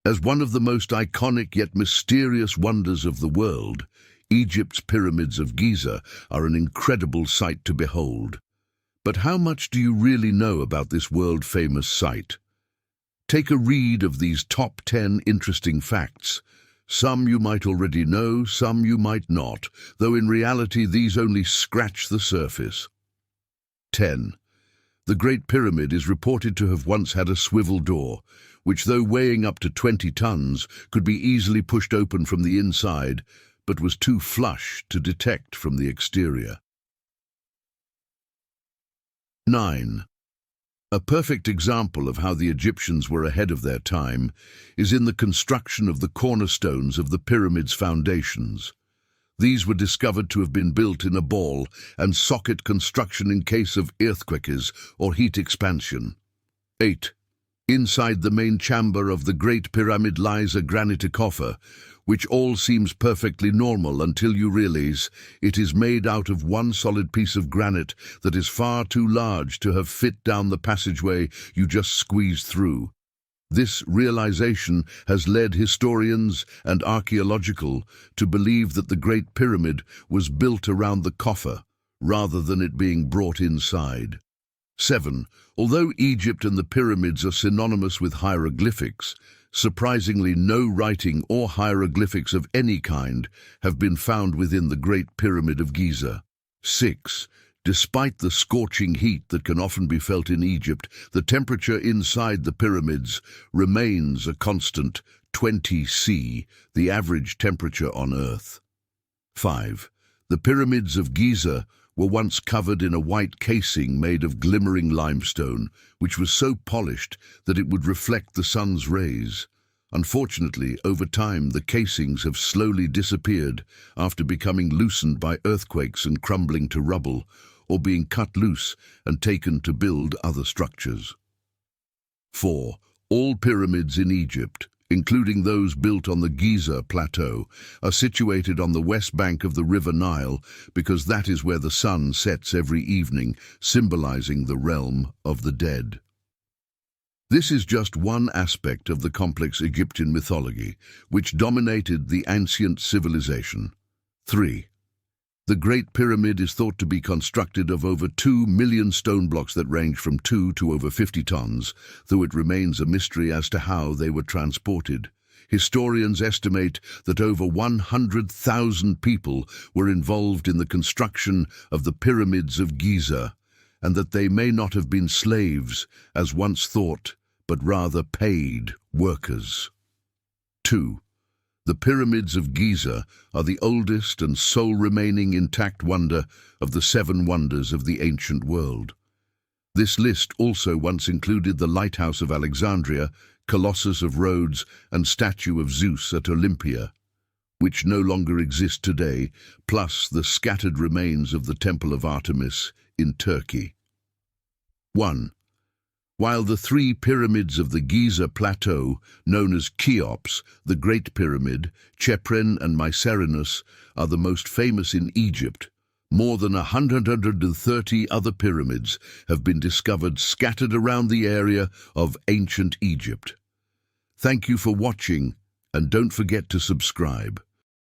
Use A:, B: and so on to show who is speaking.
A: As one of the most iconic yet mysterious wonders of the world, Egypt's Pyramids of Giza are an incredible sight to behold. But how much do you really know about this world-famous site? Take a read of these top 10 interesting facts. Some you might already know, some you might not, though in reality these only scratch the surface. 10. The Great Pyramid is reported to have once had a swivel door, which, though weighing up to 20 tons, could be easily pushed open from the inside, but was too flush to detect from the exterior. 9. A perfect example of how the Egyptians were ahead of their time is in the construction of the cornerstones of the pyramid's foundations. These were discovered to have been built in a ball and socket construction in case of earthquakes or heat expansion. 8. Inside the main chamber of the Great Pyramid lies a granite coffer, which all seems perfectly normal until you realize it is made out of one solid piece of granite that is far too large to have fit down the passageway you just squeezed through. This realization has led historians and archaeological to believe that the Great Pyramid was built around the coffer, rather than it being brought inside. 7. Although Egypt and the pyramids are synonymous with hieroglyphics, surprisingly no writing or hieroglyphics of any kind have been found within the Great Pyramid of Giza. 6. Despite the scorching heat that can often be felt in Egypt, the temperature inside the pyramids remains a constant 20 C, the average temperature on Earth. 5. The Pyramids of Giza were once covered in a white casing made of glimmering limestone, which was so polished that it would reflect the sun's rays. Unfortunately, over time, the casings have slowly disappeared after becoming loosened by earthquakes and crumbling to rubble, or being cut loose and taken to build other structures. 4. All pyramids in Egypt, including those built on the Giza Plateau, are situated on the west bank of the River Nile because that is where the sun sets every evening, symbolizing the realm of the dead. This is just one aspect of the complex Egyptian mythology, which dominated the ancient civilization. 3. The Great Pyramid is thought to be constructed of over 2 million stone blocks that range from 2 to over 50 tons, though it remains a mystery as to how they were transported. Historians estimate that over 100,000 people were involved in the construction of the Pyramids of Giza, and that they may not have been slaves, as once thought, but rather paid workers. 2. The Pyramids of Giza are the oldest and sole remaining intact wonder of the 7 wonders of the ancient world. This list also once included the Lighthouse of Alexandria, Colossus of Rhodes, and statue of Zeus at Olympia, which no longer exist today, plus the scattered remains of the Temple of Artemis in Turkey. 1. While the 3 pyramids of the Giza Plateau, known as Cheops, the Great Pyramid, Chephren and Mycerinus, are the most famous in Egypt, more than 130 other pyramids have been discovered scattered around the area of ancient Egypt. Thank you for watching, and don't forget to subscribe.